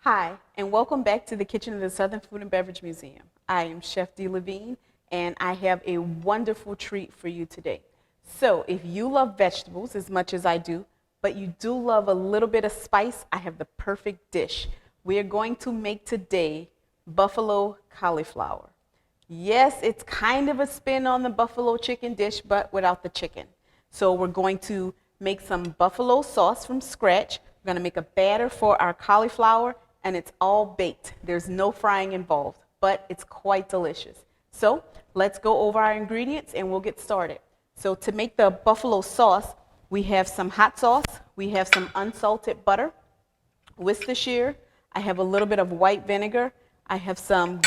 Hi, and welcome back to the kitchen of the Southern Food and Beverage Museum. I am Chef D. Levine, and I have a wonderful treat for you today. So if you love vegetables as much as I do, but you do love a little bit of spice, I have the perfect dish. We are going to make today buffalo cauliflower. Yes, it's kind of a spin on the buffalo chicken dish, but without the chicken. So we're going to make some buffalo sauce from scratch. We're going to make a batter for our cauliflower, and it's all baked. There's no frying involved, but it's quite delicious. So let's go over our ingredients and we'll get started. So to make the buffalo sauce, we have some hot sauce, we have some unsalted butter, Worcestershire, I have a little bit of white vinegar, I have some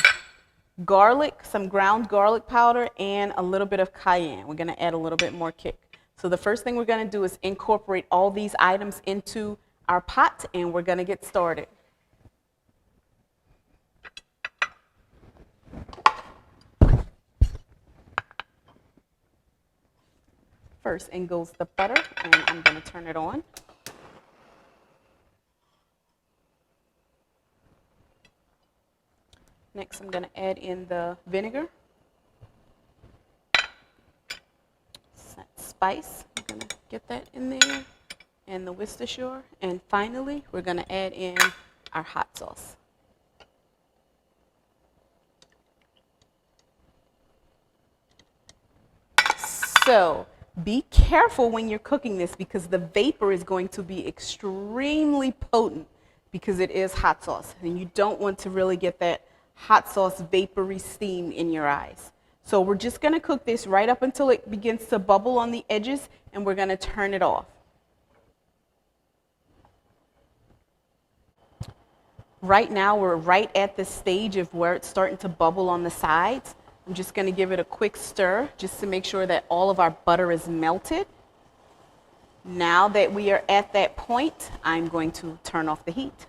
garlic, some ground garlic powder, and a little bit of cayenne. We're going to add a little bit more kick. So the first thing we're going to do is incorporate all these items into our pot, and we're going to get started. First in goes the butter, and I'm going to turn it on. Next, I'm going to add in the vinegar, spice, I'm going to get that in there, and the Worcestershire. And finally, we're going to add in our hot sauce. So be careful when you're cooking this because the vapor is going to be extremely potent because it is hot sauce, and you don't want to really get that hot sauce vapory steam in your eyes. So we're just going to cook this right up until it begins to bubble on the edges, and we're going to turn it off. Right now we're right at the stage of where it's starting to bubble on the sides. I'm just going to give it a quick stir just to make sure that all of our butter is melted. Now that we are at that point, I'm going to turn off the heat.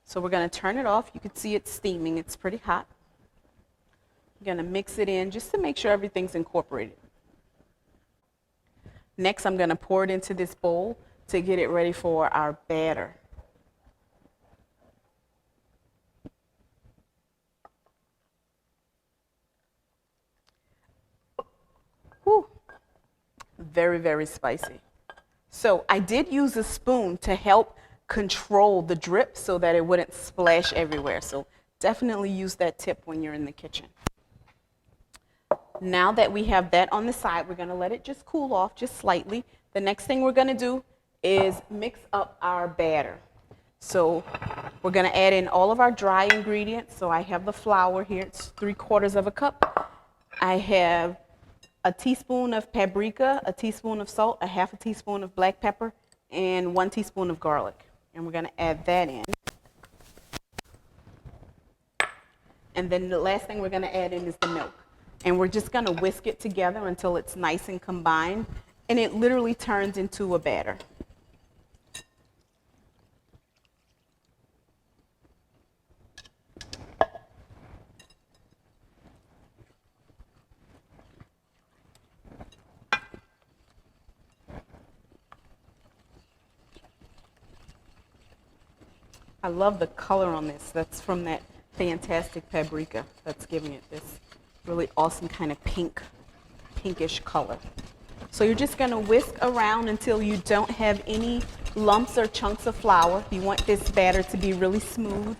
So we're going to turn it off. You can see it's steaming. It's pretty hot. I'm going to mix it in just to make sure everything's incorporated. Next, I'm going to pour it into this bowl to get it ready for our batter. Whew. Very, very spicy. So I did use a spoon to help control the drip so that it wouldn't splash everywhere. So definitely use that tip when you're in the kitchen. Now that we have that on the side, we're going to let it just cool off just slightly. The next thing we're going to do is mix up our batter. So we're going to add in all of our dry ingredients. So I have the flour here. It's 3/4 cup. I have a teaspoon of paprika, a teaspoon of salt, a half a teaspoon of black pepper, and 1 teaspoon of garlic. And we're going to add that in. And then the last thing we're going to add in is the milk. And we're just going to whisk it together until it's nice and combined. And it literally turns into a batter. I love the color on this. That's from that fantastic paprika that's giving it this really awesome kind of pinkish color. So you're just going to whisk around until you don't have any lumps or chunks of flour. You want this batter to be really smooth,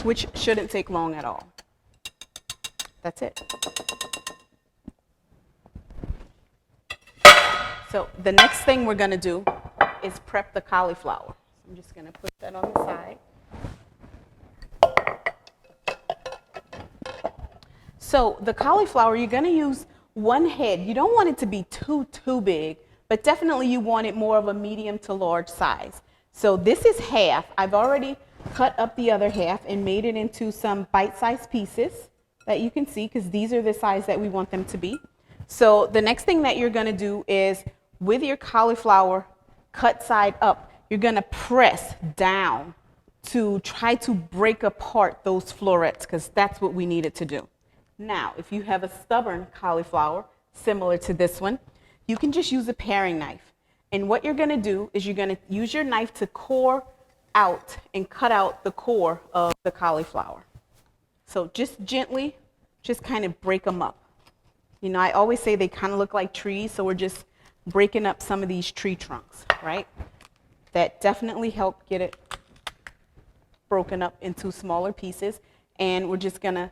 which shouldn't take long at all. That's it. So the next thing we're going to do is prep the cauliflower. I'm just going to put that on the side. So the cauliflower, you're going to use one head. You don't want it to be too big, but definitely you want it more of a medium to large size. So this is half. I've already cut up the other half and made it into some bite-sized pieces that you can see because these are the size that we want them to be. So the next thing that you're going to do is with your cauliflower cut side up, you're going to press down to try to break apart those florets because that's what we need it to do. Now, if you have a stubborn cauliflower, similar to this one, you can just use a paring knife. And what you're going to do is you're going to use your knife to core out and cut out the core of the cauliflower. So just gently, just kind of break them up. You know, I always say they kind of look like trees, so we're just breaking up some of these tree trunks, right? That definitely help get it broken up into smaller pieces. And we're just going to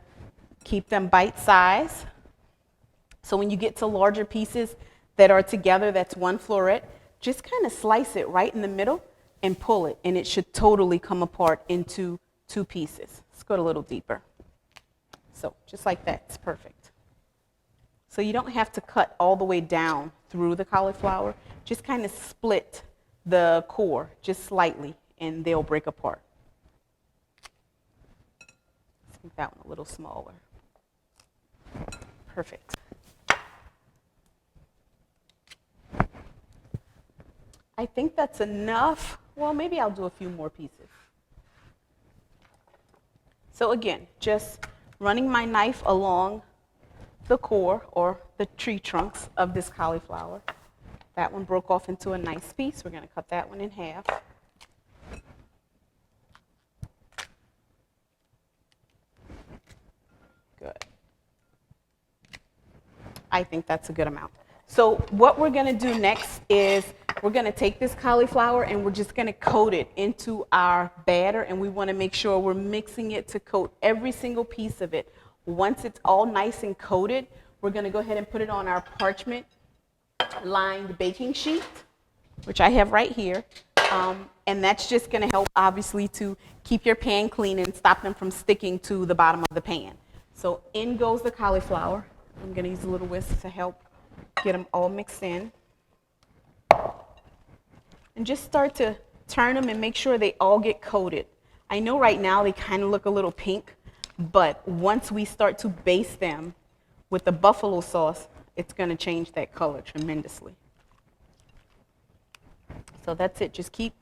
keep them bite size. So when you get to larger pieces that are together, that's one floret, just kind of slice it right in the middle and pull it, and it should totally come apart into 2 pieces. Let's go a little deeper. So just like that, it's perfect. So you don't have to cut all the way down through the cauliflower. Just kind of split the core just slightly, and they'll break apart. Let's make that one a little smaller. Perfect. I think that's enough. Well, maybe I'll do a few more pieces. So again, just running my knife along the core or the tree trunks of this cauliflower. That one broke off into a nice piece. We're going to cut that one in half. Good. I think that's a good amount. So what we're going to do next is we're going to take this cauliflower and we're just going to coat it into our batter, and we want to make sure we're mixing it to coat every single piece of it. Once it's all nice and coated, we're going to go ahead and put it on our parchment lined baking sheet, which I have right here. And that's just going to help, obviously, to keep your pan clean and stop them from sticking to the bottom of the pan. So in goes the cauliflower. I'm going to use a little whisk to help get them all mixed in. And just start to turn them and make sure they all get coated. I know right now they kind of look a little pink, but once we start to baste them with the buffalo sauce, it's going to change that color tremendously. So that's it. Just keep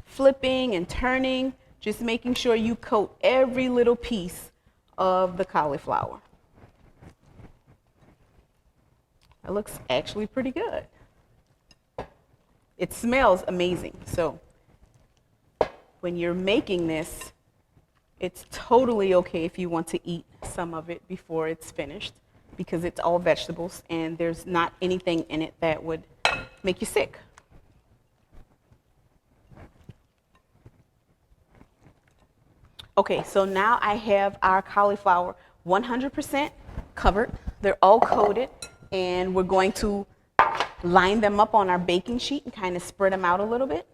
flipping and turning, just making sure you coat every little piece of the cauliflower. That looks actually pretty good. It smells amazing. So when you're making this, it's totally okay if you want to eat some of it before it's finished, because it's all vegetables and there's not anything in it that would make you sick. Okay, so now I have our cauliflower 100% covered. They're all coated, and we're going to line them up on our baking sheet and kind of spread them out a little bit.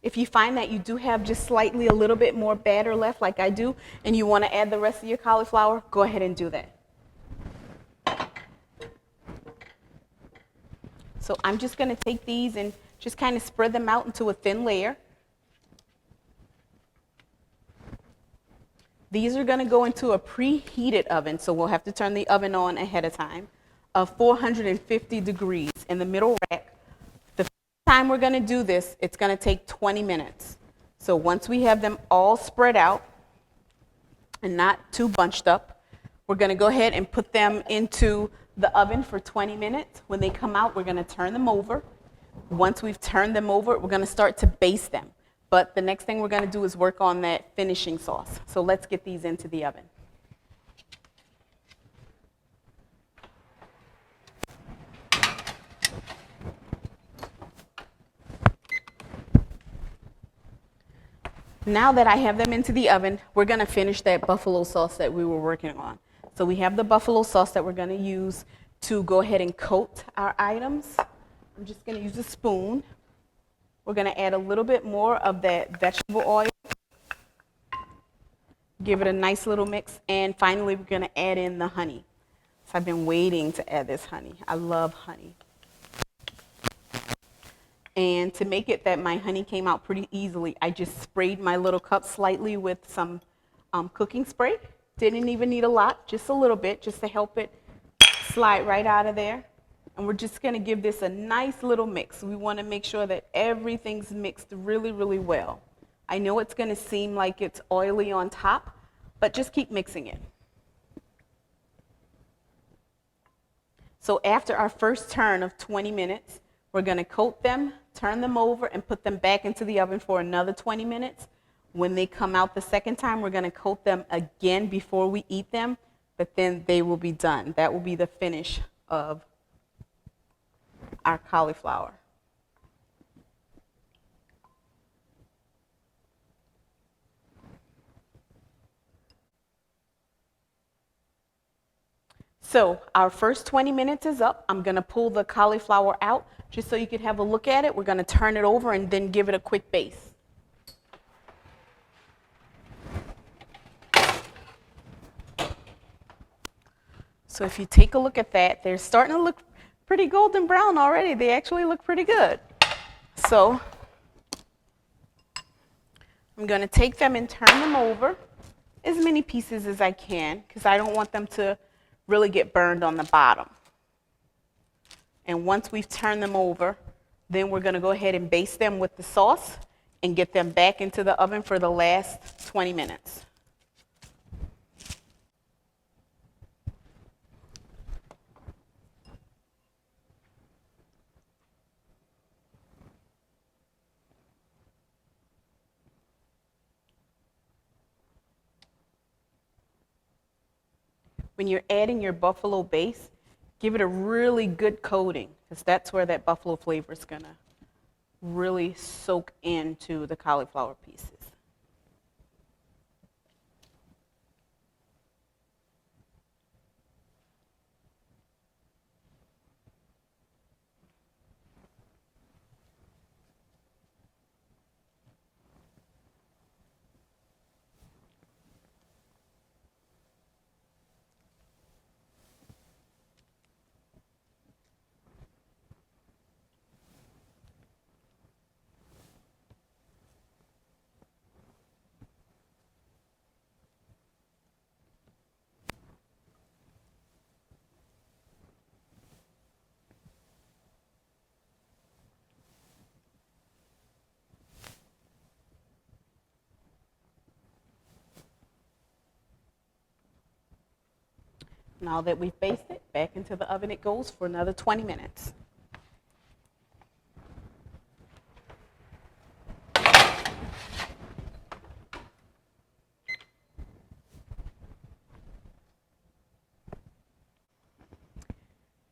If you find that you do have just slightly a little bit more batter left, like I do, and you want to add the rest of your cauliflower, go ahead and do that. So I'm just going to take these and just kind of spread them out into a thin layer. These are going to go into a preheated oven, so we'll have to turn the oven on ahead of time, of 450 degrees in the middle rack. The first time we're going to do this, it's going to take 20 minutes. So once we have them all spread out and not too bunched up, we're going to go ahead and put them into the oven for 20 minutes. When they come out, we're going to turn them over. Once we've turned them over, we're going to start to baste them. But the next thing we're going to do is work on that finishing sauce. So let's get these into the oven. Now that I have them into the oven, we're going to finish that buffalo sauce that we were working on. So we have the buffalo sauce that we're going to use to go ahead and coat our items. I'm just going to use a spoon. We're going to add a little bit more of that vegetable oil. Give it a nice little mix. And finally, we're going to add in the honey. So I've been waiting to add this honey. I love honey. And to make it that my honey came out pretty easily, I just sprayed my little cup slightly with some cooking spray. Didn't even need a lot, just a little bit, just to help it slide right out of there. And we're just going to give this a nice little mix. We want to make sure that everything's mixed really, really well. I know it's going to seem like it's oily on top, but just keep mixing it. So after our first turn of 20 minutes, we're going to coat them, turn them over, and put them back into the oven for another 20 minutes. When they come out the second time, we're going to coat them again before we eat them, but then they will be done. That will be the finish of our cauliflower. So our first 20 minutes is up. I'm going to pull the cauliflower out just so you can have a look at it. We're going to turn it over and then give it a quick baste. So if you take a look at that, they're starting to look pretty golden brown already. They actually look pretty good. So I'm going to take them and turn them over as many pieces as I can because I don't want them to really get burned on the bottom. And once we've turned them over, then we're going to go ahead and baste them with the sauce and get them back into the oven for the last 20 minutes. When you're adding your buffalo base, give it a really good coating because that's where that buffalo flavor is going to really soak into the cauliflower pieces. Now that we've basted, back into the oven it goes for another 20 minutes.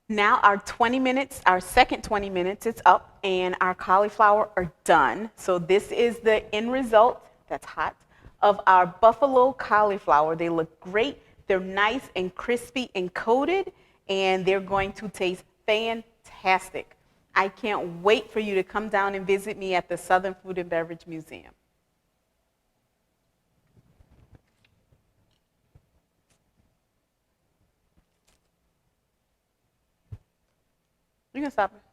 Now our 20 minutes, our second 20 minutes is up and our cauliflower are done. So this is the end result, that's hot, of our buffalo cauliflower. They look great. They're nice and crispy and coated, and they're going to taste fantastic. I can't wait for you to come down and visit me at the Southern Food and Beverage Museum. You can stop it.